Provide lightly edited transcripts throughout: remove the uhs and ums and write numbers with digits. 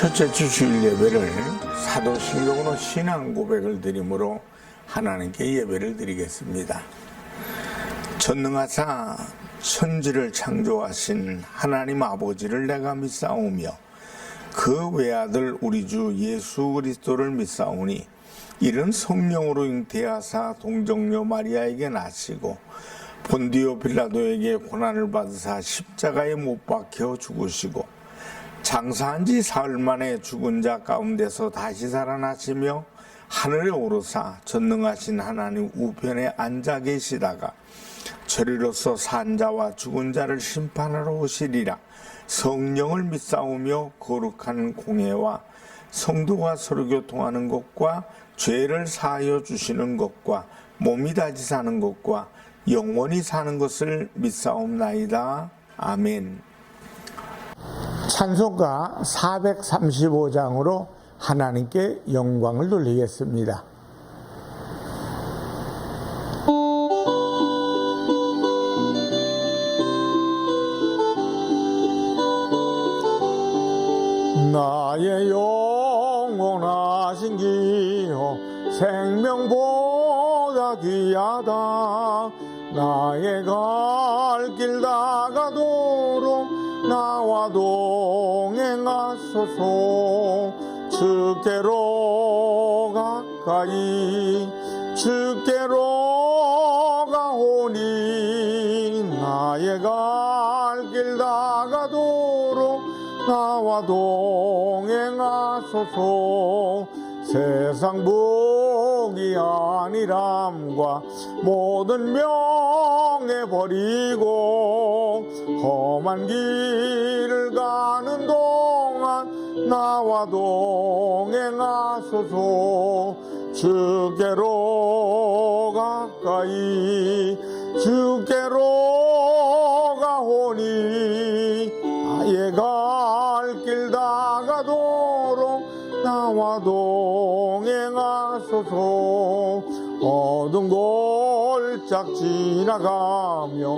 첫째 주 주일 예배를 사도신경으로 신앙 고백을 드림으로 하나님께 예배를 드리겠습니다. 전능하사 천지를 창조하신 하나님 아버지를 내가 믿사오며 그 외아들 우리 주 예수 그리스도를 믿사오니 이는 성령으로 잉태하사 동정녀 마리아에게 나시고 본디오 빌라도에게 고난을 받으사 십자가에 못 박혀 죽으시고 장사한 지 사흘 만에 죽은 자 가운데서 다시 살아나시며 하늘에 오르사 전능하신 하나님 우편에 앉아 계시다가 저리로서 산 자와 죽은 자를 심판하러 오시리라. 성령을 믿사오며 거룩한 공회와 성도가 서로 교통하는 것과 죄를 사하여 주시는 것과 몸이 다시 사는 것과 영원히 사는 것을 믿사옵나이다. 아멘. 찬송가 435장으로 하나님께 영광을 돌리겠습니다. 나의 영원하신 기여 생명보다 귀하다. 나의 갈 길 다가도록 나와 동행하소서. 주께로 가까이 주께로 가오니 나의 갈 길 다가도록 나와 동행하소서. 세상 복이 아니람과 모든 명예 버리고 험한 길을 가는 동안 나와 동행하소서. 주께로 가까이 주께로 가오니 나의 갈 길 다가도록 나와 동행하소서. 어두운 골짝 지나가며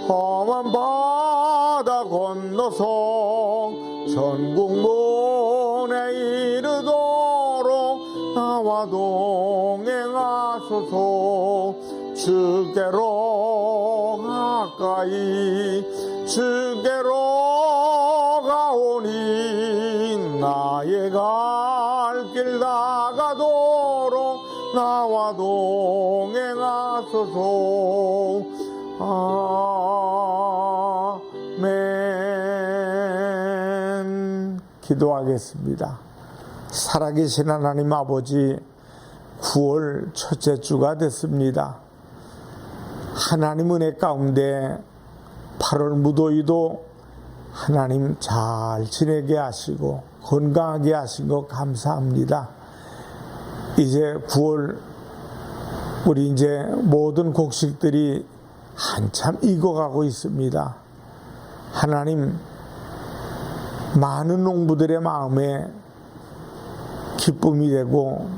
험한 바다 건너서 천국문에 이르도록 나와 동행하소서. 주께로 가까이 주께로 가오니 나의 갈 길 다가도록 나와 동행하소서. 아멘. 기도하겠습니다. 살아계신 하나님 아버지, 9월 첫째 주가 됐습니다. 하나님 은혜 가운데 8월 무더위도 하나님 잘 지내게 하시고 건강하게 하신 것 감사합니다. 이제 9월 우리 이제 모든 곡식들이 한참 익어가고 있습니다. 하나님, 많은 농부들의 마음에 기쁨이 되고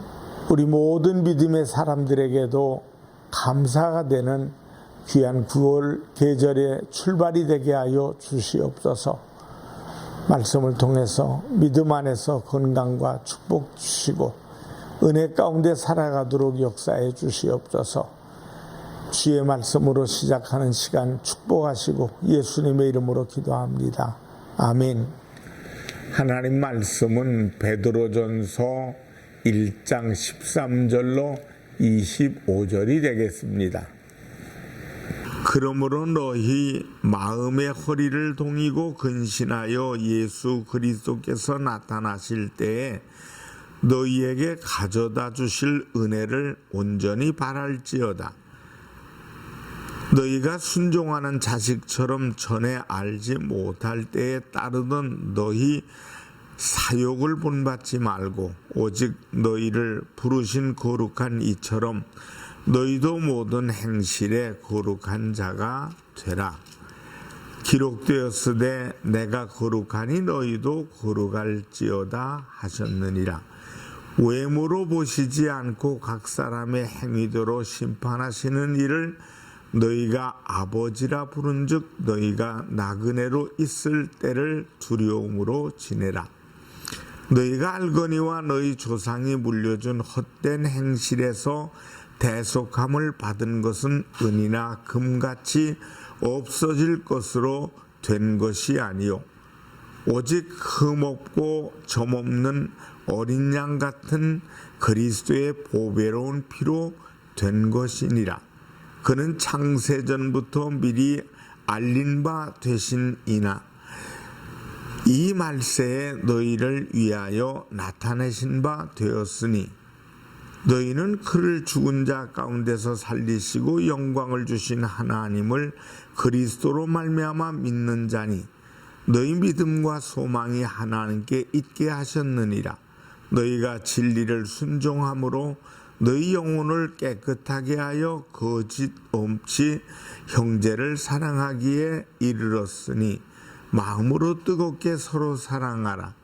우리 모든 믿음의 사람들에게도 감사가 되는 귀한 9월 계절의 출발이 되게 하여 주시옵소서. 말씀을 통해서 믿음 안에서 건강과 축복 주시고 은혜 가운데 살아가도록 역사해 주시옵소서. 주의 말씀으로 시작하는 시간 축복하시고 예수님의 이름으로 기도합니다. 아멘. 하나님 말씀은 베드로전서 1장 13절로 25절이 되겠습니다. 그러므로 너희 마음의 허리를 동이고 근신하여 예수 그리스도께서 나타나실 때에 너희에게 가져다 주실 은혜를 온전히 바랄지어다. 너희가 순종하는 자식처럼 전에 알지 못할 때에 따르던 너희 사욕을 본받지 말고 오직 너희를 부르신 거룩한 이처럼 너희도 모든 행실에 거룩한 자가 되라. 기록되었으되 내가 거룩하니 너희도 거룩할지어다 하셨느니라. 외모로 보시지 않고 각 사람의 행위대로 심판하시는 이를 너희가 아버지라 부른즉 너희가 나그네로 있을 때를 두려움으로 지내라. 너희가 알거니와 너희 조상이 물려준 헛된 행실에서 대속함을 받은 것은 은이나 금같이 없어질 것으로 된 것이 아니요 오직 흠없고 점없는 어린 양 같은 그리스도의 보배로운 피로 된 것이니라. 그는 창세전부터 미리 알린 바 되신이나 이 말세에 너희를 위하여 나타내신 바 되었으니 너희는 그를 죽은 자 가운데서 살리시고 영광을 주신 하나님을 그리스도로 말미암아 믿는 자니 너희 믿음과 소망이 하나님께 있게 하셨느니라. 너희가 진리를 순종함으로 너희 영혼을 깨끗하게 하여 거짓 없이 형제를 사랑하기에 이르렀으니 마음으로 뜨겁게 서로 사랑하라.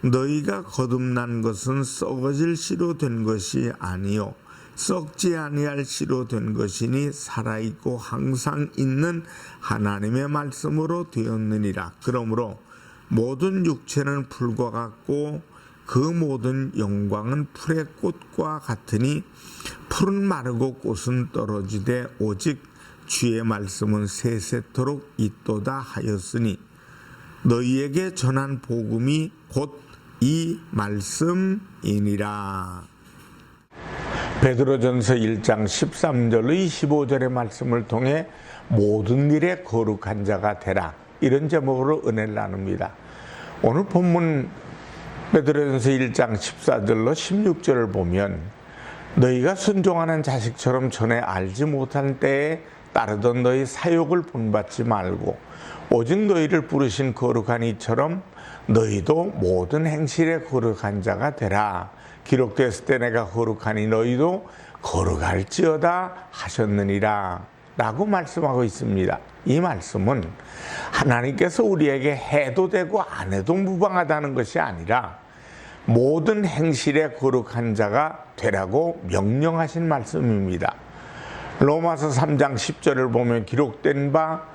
너희가 거듭난 것은 썩어질 씨로 된 것이 아니요 썩지 아니할 씨로 된 것이니 살아있고 항상 있는 하나님의 말씀으로 되었느니라. 그러므로 모든 육체는 풀과 같고 그 모든 영광은 풀의 꽃과 같으니 풀은 마르고 꽃은 떨어지되 오직 주의 말씀은 세세토록 있도다 하였으니 너희에게 전한 복음이 곧 이 말씀이니라. 베드로전서 1장 13절의 15절의 말씀을 통해 모든 일에 거룩한 자가 되라. 이런 제목으로 은혜를 나눕니다. 오늘 본문 베드로전서 1장 14절로 16절을 보면 너희가 순종하는 자식처럼 전에 알지 못한 때에 따르던 너희 사욕을 본받지 말고 오직 너희를 부르신 거룩한 이처럼 너희도 모든 행실에 거룩한 자가 되라. 기록되었을 때 내가 거룩하니 너희도 거룩할지어다 하셨느니라 라고 말씀하고 있습니다. 이 말씀은 하나님께서 우리에게 해도 되고 안 해도 무방하다는 것이 아니라 모든 행실에 거룩한 자가 되라고 명령하신 말씀입니다. 로마서 3장 10절을 보면 기록된 바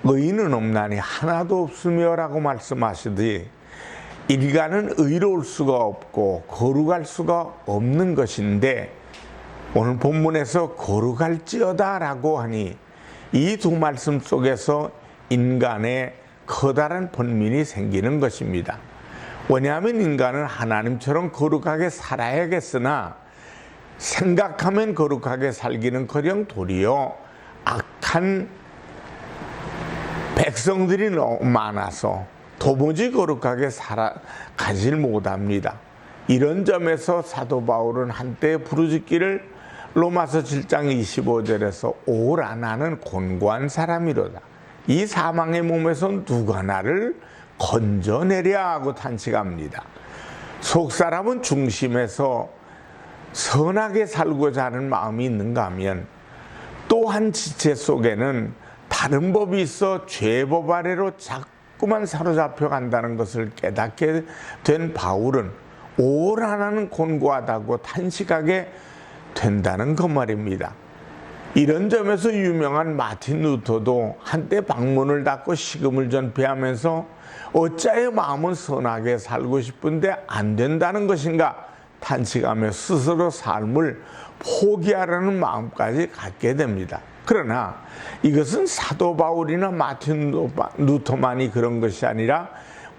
의인은 없나니 하나도 없으며 라고 말씀하시듯이 인간은 의로울 수가 없고 거룩할 수가 없는 것인데 오늘 본문에서 거룩할지어다 라고 하니 이 두 말씀 속에서 인간의 커다란 번민이 생기는 것입니다. 왜냐하면 인간은 하나님처럼 거룩하게 살아야겠으나 생각하면 거룩하게 살기는커녕 도리어 악한 백성들이 너무 많아서 도무지 거룩하게 살아가질 못합니다. 이런 점에서 사도 바울은 한때 부르짖기를 로마서 7장 25절에서 오라 나는 곤고한 사람이로다. 이 사망의 몸에서 누가 나를 건져내랴 하고 탄식합니다. 속사람은 중심에서 선하게 살고자 하는 마음이 있는가 하면 또한 지체 속에는 다른 법이 있어 죄법 아래로 자꾸만 사로잡혀 간다는 것을 깨닫게 된 바울은 오라 나는 곤고하다고 탄식하게 된다는 그 말입니다. 이런 점에서 유명한 마틴 루터도 한때 방문을 닫고 식음을 전폐하면서 어찌하여 마음은 선하게 살고 싶은데 안 된다는 것인가 탄식하며 스스로 삶을 포기하라는 마음까지 갖게 됩니다. 그러나 이것은 사도 바울이나 마틴 루터만이 그런 것이 아니라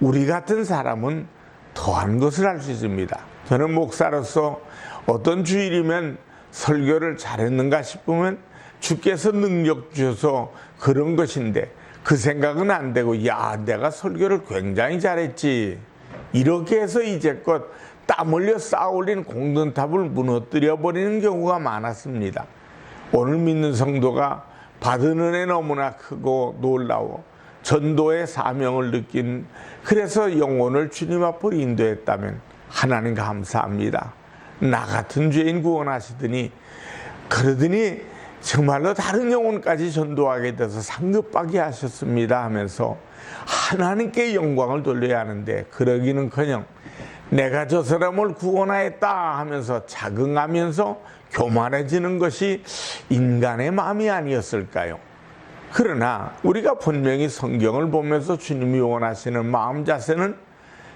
우리 같은 사람은 더한 것을 할 수 있습니다. 저는 목사로서 어떤 주일이면 설교를 잘했는가 싶으면 주께서 능력 주셔서 그런 것인데 그 생각은 안 되고 야 내가 설교를 굉장히 잘했지 이렇게 해서 이제껏 땀 흘려 쌓아올린 공든탑을 무너뜨려 버리는 경우가 많았습니다. 오늘 믿는 성도가 받은 은혜 너무나 크고 놀라워 전도의 사명을 느낀 그래서 영혼을 주님 앞으로 인도했다면 하나님 감사합니다. 나 같은 죄인 구원하시더니 그러더니 정말로 다른 영혼까지 전도하게 돼서 상급받게 하셨습니다 하면서 하나님께 영광을 돌려야 하는데 그러기는커녕 내가 저 사람을 구원하였다 하면서 자긍하면서 교만해지는 것이 인간의 마음이 아니었을까요? 그러나 우리가 분명히 성경을 보면서 주님이 원하시는 마음 자세는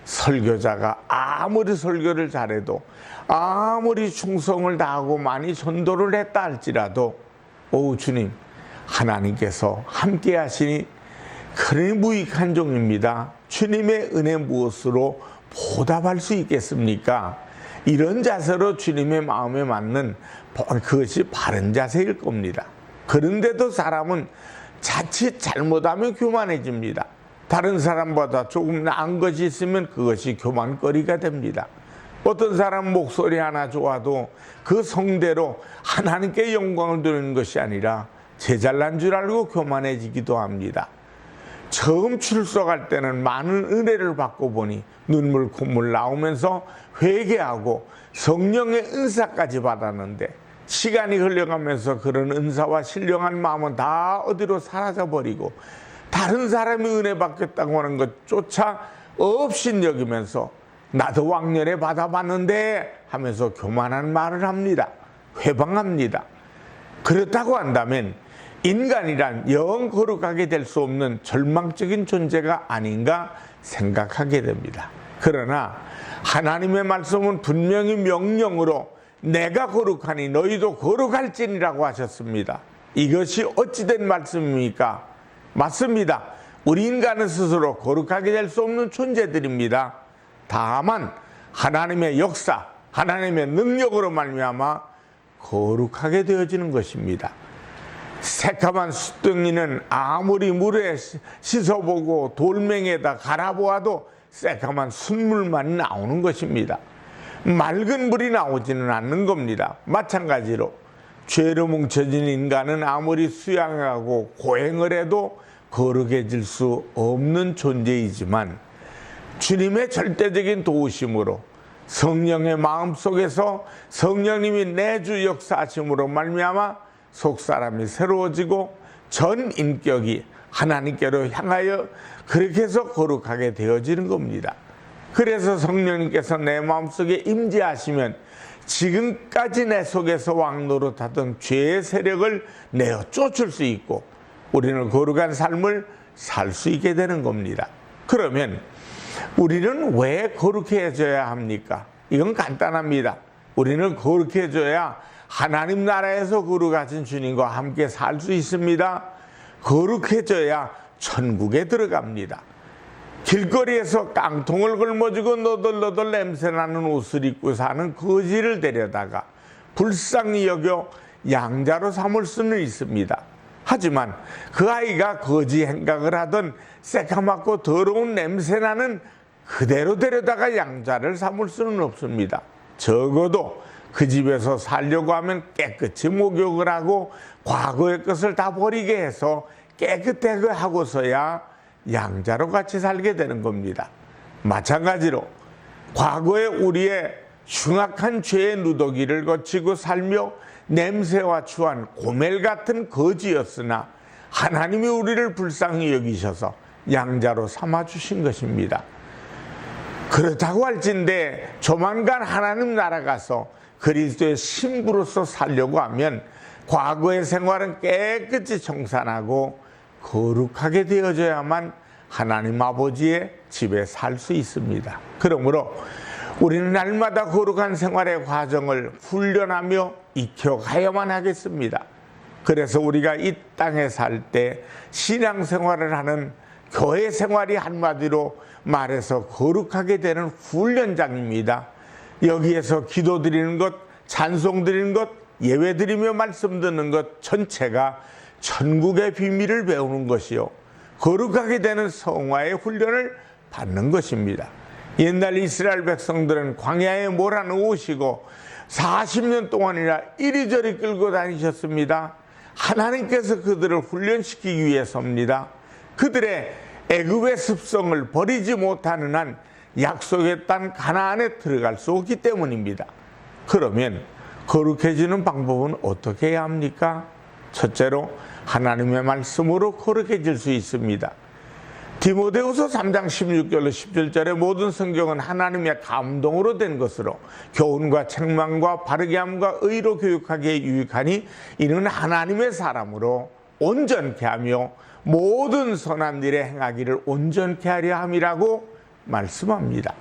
설교자가 아무리 설교를 잘해도 아무리 충성을 다하고 많이 전도를 했다 할지라도 주님, 하나님께서 함께 하시니 그리 무익한 종입니다. 주님의 은혜 무엇으로 보답할 수 있겠습니까? 이런 자세로 주님의 마음에 맞는 그것이 바른 자세일 겁니다. 그런데도 사람은 자칫 잘못하면 교만해집니다. 다른 사람보다 조금 나은 것이 있으면 그것이 교만거리가 됩니다. 어떤 사람 목소리 하나 좋아도 그 성대로 하나님께 영광을 드리는 것이 아니라 제 잘난 줄 알고 교만해지기도 합니다. 처음 출석할 때는 많은 은혜를 받고 보니 눈물 콧물 나오면서 회개하고 성령의 은사까지 받았는데 시간이 흘러가면서 그런 은사와 신령한 마음은 다 어디로 사라져버리고 다른 사람이 은혜 받겠다고 하는 것조차 없인 여기면서 나도 왕년에 받아봤는데 하면서 교만한 말을 합니다. 회방합니다. 그렇다고 한다면 인간이란 영 거룩하게 될 수 없는 절망적인 존재가 아닌가 생각하게 됩니다. 그러나 하나님의 말씀은 분명히 명령으로 내가 거룩하니 너희도 거룩할지니라고 하셨습니다. 이것이 어찌된 말씀입니까? 맞습니다. 우리 인간은 스스로 거룩하게 될 수 없는 존재들입니다. 다만 하나님의 역사, 하나님의 능력으로 말미암아 거룩하게 되어지는 것입니다. 새카만 숫덩이는 아무리 물에 씻어보고 돌멩이에다 갈아보아도 새카만 순물만 나오는 것입니다. 맑은 물이 나오지는 않는 겁니다. 마찬가지로 죄로 뭉쳐진 인간은 아무리 수양하고 고행을 해도 거룩해질 수 없는 존재이지만 주님의 절대적인 도우심으로 성령의 마음속에서 성령님이 내주 역사하심으로 말미암아 속사람이 새로워지고 전 인격이 하나님께로 향하여 그렇게 해서 거룩하게 되어지는 겁니다. 그래서 성령님께서 내 마음속에 임재하시면 지금까지 내 속에서 왕노릇하던 죄의 세력을 내어 쫓을 수 있고 우리는 거룩한 삶을 살 수 있게 되는 겁니다. 그러면 우리는 왜 거룩해져야 합니까? 이건 간단합니다. 우리는 거룩해져야 하나님 나라에서 거룩하신 주님과 함께 살 수 있습니다. 거룩해져야 천국에 들어갑니다. 길거리에서 깡통을 걸머쥐고 너덜너덜 냄새나는 옷을 입고 사는 거지를 데려다가 불쌍히 여겨 양자로 삼을 수는 있습니다. 하지만 그 아이가 거지 행각을 하던 새카맣고 더러운 냄새나는 그대로 데려다가 양자를 삼을 수는 없습니다. 적어도 그 집에서 살려고 하면 깨끗이 목욕을 하고 과거의 것을 다 버리게 해서 깨끗하게 하고서야 양자로 같이 살게 되는 겁니다. 마찬가지로 과거에 우리의 흉악한 죄의 누더기를 거치고 살며 냄새와 추한 고멜 같은 거지였으나 하나님이 우리를 불쌍히 여기셔서 양자로 삼아주신 것입니다. 그렇다고 할진대 조만간 하나님 나라 가서 그리스도의 신부로서 살려고 하면 과거의 생활은 깨끗이 청산하고 거룩하게 되어져야만 하나님 아버지의 집에 살 수 있습니다. 그러므로 우리는 날마다 거룩한 생활의 과정을 훈련하며 익혀가야만 하겠습니다. 그래서 우리가 이 땅에 살 때 신앙생활을 하는 교회 생활이 한마디로 말해서 거룩하게 되는 훈련장입니다. 여기에서 기도드리는 것, 찬송드리는 것, 예배드리며 말씀 듣는 것 전체가 천국의 비밀을 배우는 것이요 거룩하게 되는 성화의 훈련을 받는 것입니다. 옛날 이스라엘 백성들은 광야에 몰아넣으시고 40년 동안이나 이리저리 끌고 다니셨습니다. 하나님께서 그들을 훈련시키기 위해서입니다. 그들의 애굽의 습성을 버리지 못하는 한 약속의 땅 가나안에 들어갈 수 없기 때문입니다. 그러면 거룩해지는 방법은 어떻게 해야 합니까? 첫째로 하나님의 말씀으로 거룩해질 수 있습니다. 디모데후서 3장 16절로 17절의 모든 성경은 하나님의 감동으로 된 것으로 교훈과 책망과 바르게 함과 의로 교육하기에 유익하니 이는 하나님의 사람으로 온전케 하며 모든 선한 일에 행하기를 온전케 하려 함이라고 말씀합니다.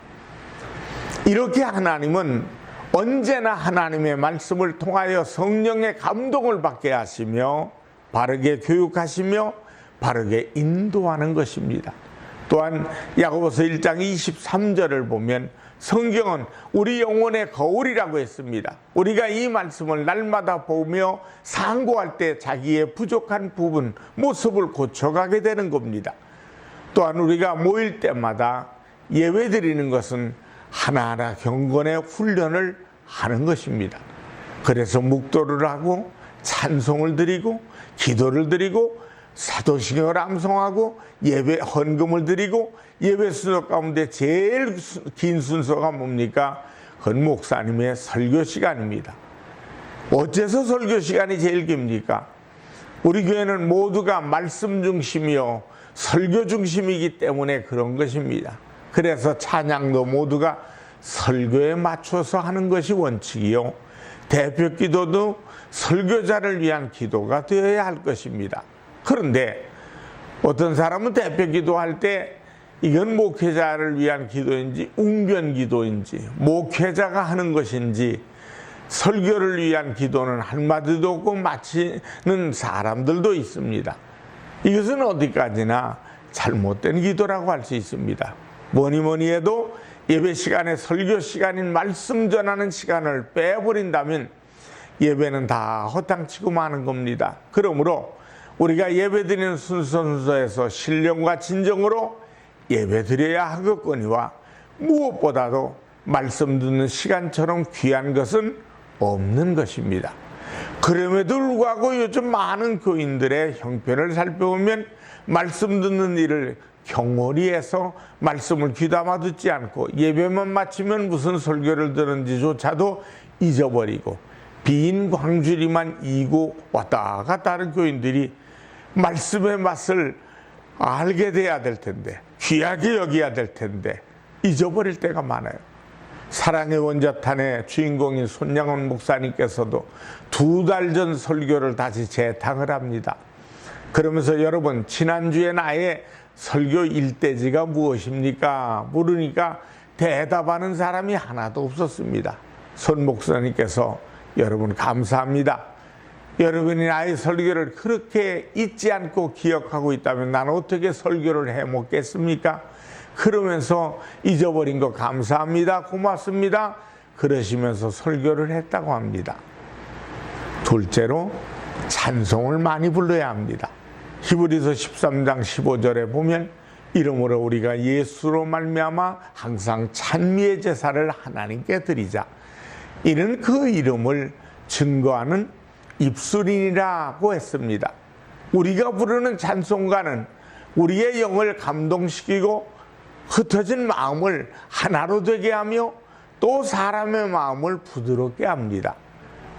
이렇게 하나님은 언제나 하나님의 말씀을 통하여 성령의 감동을 받게 하시며 바르게 교육하시며 바르게 인도하는 것입니다. 또한 야고보서 1장 23절을 보면 성경은 우리 영혼의 거울이라고 했습니다. 우리가 이 말씀을 날마다 보며 상고할 때 자기의 부족한 부분, 모습을 고쳐가게 되는 겁니다. 또한 우리가 모일 때마다 예배 드리는 것은 하나하나 경건의 훈련을 하는 것입니다. 그래서 묵도를 하고 찬송을 드리고 기도를 드리고 사도신경을 암송하고 예배 헌금을 드리고 예배 순서 가운데 제일 긴 순서가 뭡니까? 그건 목사님의 설교 시간입니다. 어째서 설교 시간이 제일 깁니까? 우리 교회는 모두가 말씀 중심이요 설교 중심이기 때문에 그런 것입니다. 그래서 찬양도 모두가 설교에 맞춰서 하는 것이 원칙이요 대표 기도도 설교자를 위한 기도가 되어야 할 것입니다. 그런데 어떤 사람은 대표 기도할 때 이건 목회자를 위한 기도인지 웅변 기도인지 목회자가 하는 것인지 설교를 위한 기도는 한마디도 없고 마치는 사람들도 있습니다. 이것은 어디까지나 잘못된 기도라고 할 수 있습니다. 뭐니 해도 예배 시간에 설교 시간인 말씀 전하는 시간을 빼버린다면 예배는 다 허탕치고 마는 겁니다. 그러므로 우리가 예배드리는 순서에서 신령과 진정으로 예배드려야 하겠거니와 무엇보다도 말씀 듣는 시간처럼 귀한 것은 없는 것입니다. 그럼에도 불구하고 요즘 많은 교인들의 형편을 살펴보면 말씀 듣는 일을 경홀히 해서 말씀을 귀담아 듣지 않고 예배만 마치면 무슨 설교를 들은지조차도 잊어버리고 빈 광주리만 이고 왔다 갔다 하는 교인들이 말씀의 맛을 알게 돼야 될 텐데 귀하게 여겨야 될 텐데 잊어버릴 때가 많아요. 사랑의 원자탄의 주인공인 손양원 목사님께서도 2달 전 설교를 다시 재탕을 합니다. 그러면서 여러분 지난주에 나의 설교 일대지가 무엇입니까? 물으니까 대답하는 사람이 하나도 없었습니다. 손 목사님께서 여러분 감사합니다. 여러분이 나의 설교를 그렇게 잊지 않고 기억하고 있다면 나는 어떻게 설교를 해먹겠습니까? 그러면서 잊어버린 거 감사합니다. 고맙습니다. 그러시면서 설교를 했다고 합니다. 둘째로 찬송을 많이 불러야 합니다. 히브리서 13장 15절에 보면 이러므로 우리가 예수로 말미암아 항상 찬미의 제사를 하나님께 드리자. 이는 그 이름을 증거하는 입술이라고 했습니다. 우리가 부르는 찬송가는 우리의 영을 감동시키고 흩어진 마음을 하나로 되게 하며 또 사람의 마음을 부드럽게 합니다.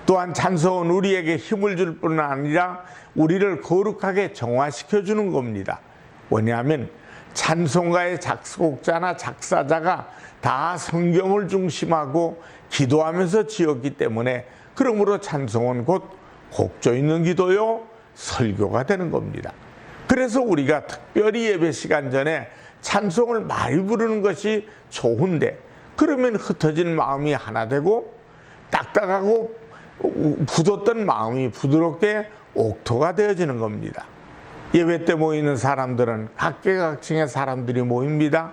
또한 찬송은 우리에게 힘을 줄 뿐 아니라 우리를 거룩하게 정화시켜 주는 겁니다. 뭐냐면 찬송가의 작곡자나 작사자가 다 성경을 중심하고 기도하면서 지었기 때문에 그러므로 찬송은 곧 곡조 있는 기도요 설교가 되는 겁니다. 그래서 우리가 특별히 예배 시간 전에 찬송을 많이 부르는 것이 좋은데 그러면 흩어진 마음이 하나 되고 딱딱하고 굳었던 마음이 부드럽게 옥토가 되어지는 겁니다. 예배 때 모이는 사람들은 각계각층의 사람들이 모입니다.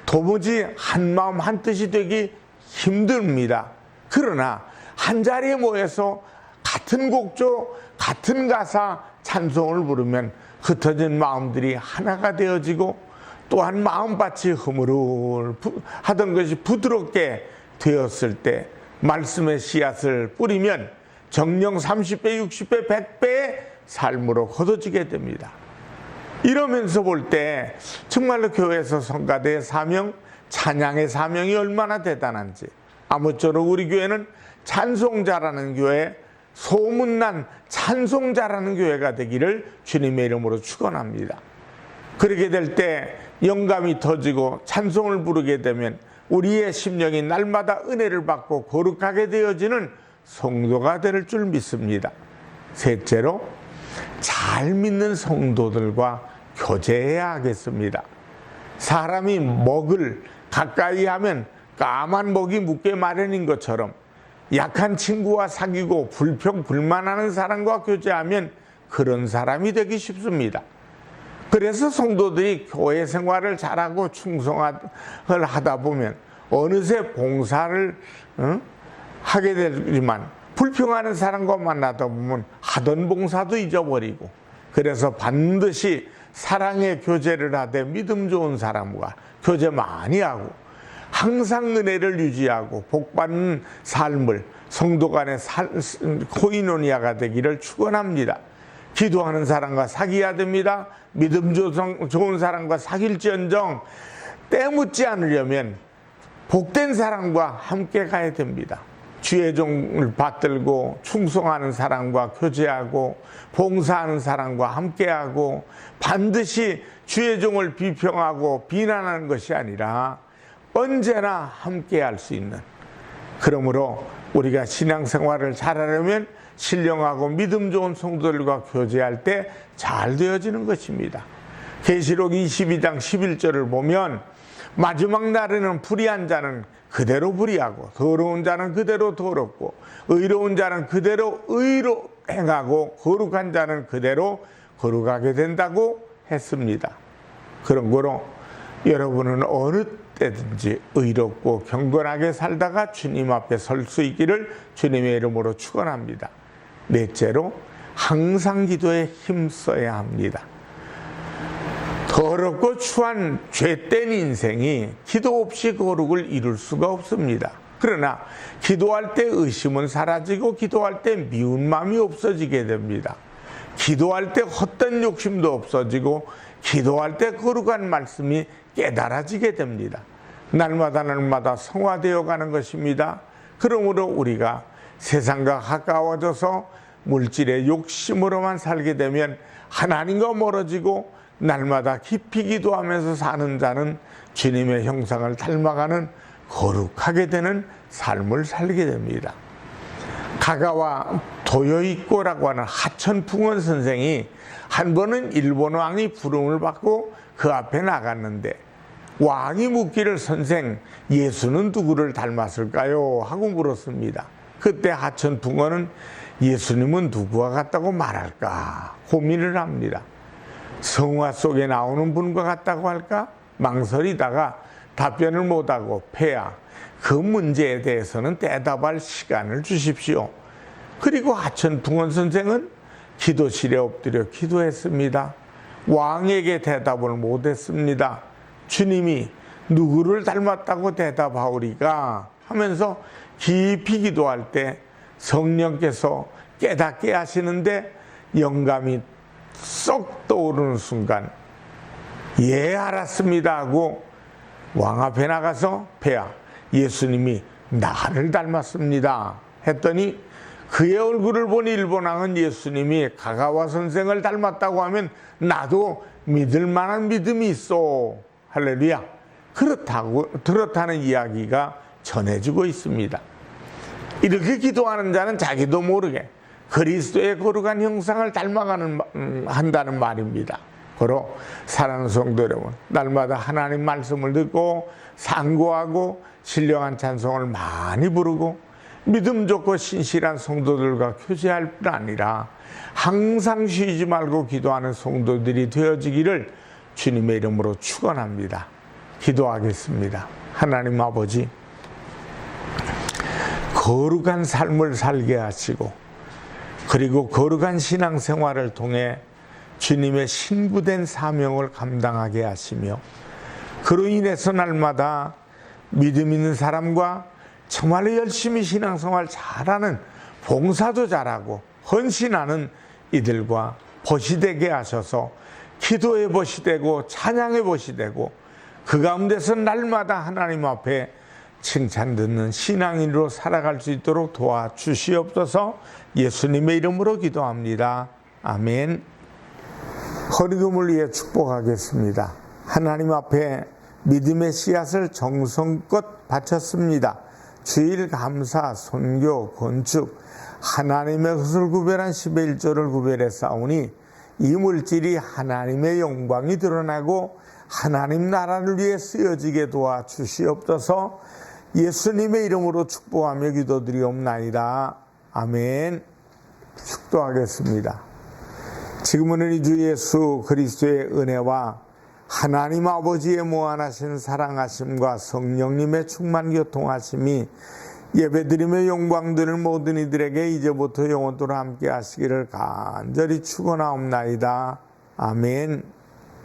도무지 한 마음 한 뜻이 되기 힘듭니다. 그러나 한 자리에 모여서 같은 곡조, 같은 가사 찬송을 부르면 흩어진 마음들이 하나가 되어지고 또한 마음밭이 흐물하던 것이 부드럽게 되었을 때 말씀의 씨앗을 뿌리면 정령 30배, 60배, 100배의 삶으로 거둬지게 됩니다. 이러면서 볼 때 정말로 교회에서 성가대의 사명, 찬양의 사명이 얼마나 대단한지 아무쪼록 우리 교회는 찬송자라는 교회, 소문난 찬송자라는 교회가 되기를 주님의 이름으로 축원합니다. 그렇게 될 때 영감이 터지고 찬송을 부르게 되면 우리의 심령이 날마다 은혜를 받고 거룩하게 되어지는 성도가 될 줄 믿습니다. 셋째로 잘 믿는 성도들과 교제해야 하겠습니다. 사람이 먹을 가까이 하면 까만 먹이 묻게 마련인 것처럼 약한 친구와 사귀고 불평 불만하는 사람과 교제하면 그런 사람이 되기 쉽습니다. 그래서 성도들이 교회 생활을 잘하고 충성을 하다 보면 어느새 봉사를 하게 되지만 불평하는 사람과 만나다 보면 하던 봉사도 잊어버리고, 그래서 반드시 사랑의 교제를 하되 믿음 좋은 사람과 교제 많이 하고 항상 은혜를 유지하고 복받는 삶을 성도 간의 코이노니아가 되기를 축원합니다. 기도하는 사람과 사귀어야 됩니다. 믿음 좋은 사람과 사귈지언정 때묻지 않으려면 복된 사람과 함께 가야 됩니다. 주의 종을 받들고 충성하는 사람과 교제하고 봉사하는 사람과 함께하고 반드시 주의 종을 비평하고 비난하는 것이 아니라 언제나 함께할 수 있는, 그러므로 우리가 신앙생활을 잘하려면 신령하고 믿음 좋은 성도들과 교제할 때 잘 되어지는 것입니다. 계시록 22장 11절을 보면 마지막 날에는 불의한 자는 그대로 불의하고 더러운 자는 그대로 더럽고 의로운 자는 그대로 의로 행하고 거룩한 자는 그대로 거룩하게 된다고 했습니다. 그러므로 여러분은 어느 때든지 의롭고 경건하게 살다가 주님 앞에 설 수 있기를 주님의 이름으로 축원합니다. 넷째로 항상 기도에 힘써야 합니다. 더럽고 추한 죄된 인생이 기도 없이 거룩을 이룰 수가 없습니다. 그러나 기도할 때 의심은 사라지고 기도할 때 미운 마음이 없어지게 됩니다. 기도할 때 헛된 욕심도 없어지고 기도할 때 거룩한 말씀이 깨달아지게 됩니다. 날마다 성화되어 가는 것입니다. 그러므로 우리가 세상과 가까워져서 물질의 욕심으로만 살게 되면 하나님과 멀어지고 날마다 깊이 기도하면서 사는 자는 주님의 형상을 닮아가는 거룩하게 되는 삶을 살게 됩니다. 가가와 도요이코라고 하는 하천풍원 선생이 한 번은 일본 왕이 부름을 받고 그 앞에 나갔는데 왕이 묻기를 선생, 예수는 누구를 닮았을까요? 하고 물었습니다. 그때 하천풍원은 예수님은 누구와 같다고 말할까 고민을 합니다. 성화 속에 나오는 분과 같다고 할까? 망설이다가 답변을 못하고 폐하, 그 문제에 대해서는 대답할 시간을 주십시오. 그리고 하천풍원 선생은 기도실에 엎드려 기도했습니다. 왕에게 대답을 못했습니다. 주님이 누구를 닮았다고 대답하오리까 하면서 깊이 기도할 때 성령께서 깨닫게 하시는데 영감이 쏙 떠오르는 순간 예 알았습니다 하고 왕 앞에 나가서 폐하, 예수님이 나를 닮았습니다 했더니 그의 얼굴을 본 일본 왕은 예수님이 가가와 선생을 닮았다고 하면 나도 믿을 만한 믿음이 있어, 할렐루야, 그렇다는 이야기가 전해지고 있습니다. 이렇게 기도하는 자는 자기도 모르게 그리스도의 거룩한 형상을 한다는 말입니다. 바로 사랑하는 성도 여러분, 날마다 하나님 말씀을 듣고 상고하고 신령한 찬송을 많이 부르고 믿음 좋고 신실한 성도들과 교제할 뿐 아니라 항상 쉬지 말고 기도하는 성도들이 되어지기를 주님의 이름으로 축원합니다. 기도하겠습니다. 하나님 아버지, 거룩한 삶을 살게 하시고 그리고 거룩한 신앙생활을 통해 주님의 신부된 사명을 감당하게 하시며 그로 인해서 날마다 믿음 있는 사람과 정말로 열심히 신앙생활 잘하는, 봉사도 잘하고 헌신하는 이들과 벗이 되게 하셔서 기도의 벗이 되고 찬양의 벗이 되고 그 가운데서 날마다 하나님 앞에 칭찬 듣는 신앙인으로 살아갈 수 있도록 도와주시옵소서. 예수님의 이름으로 기도합니다. 아멘. 허리금을 위해 축복하겠습니다. 하나님 앞에 믿음의 씨앗을 정성껏 바쳤습니다. 주일 감사, 선교, 건축, 하나님의 것을 구별한 10의 1조를 구별해 싸우니 이 물질이 하나님의 영광이 드러나고 하나님 나라를 위해 쓰여지게 도와주시옵소서. 예수님의 이름으로 축복하며 기도드리옵나이다. 아멘. 축도하겠습니다. 지금은 우리 주 예수 그리스도의 은혜와 하나님 아버지의 무한하신 사랑하심과 성령님의 충만 교통하심이 예배드리며 영광드릴 모든 이들에게 이제부터 영원토록 함께 하시기를 간절히 축원하옵나이다. 아멘.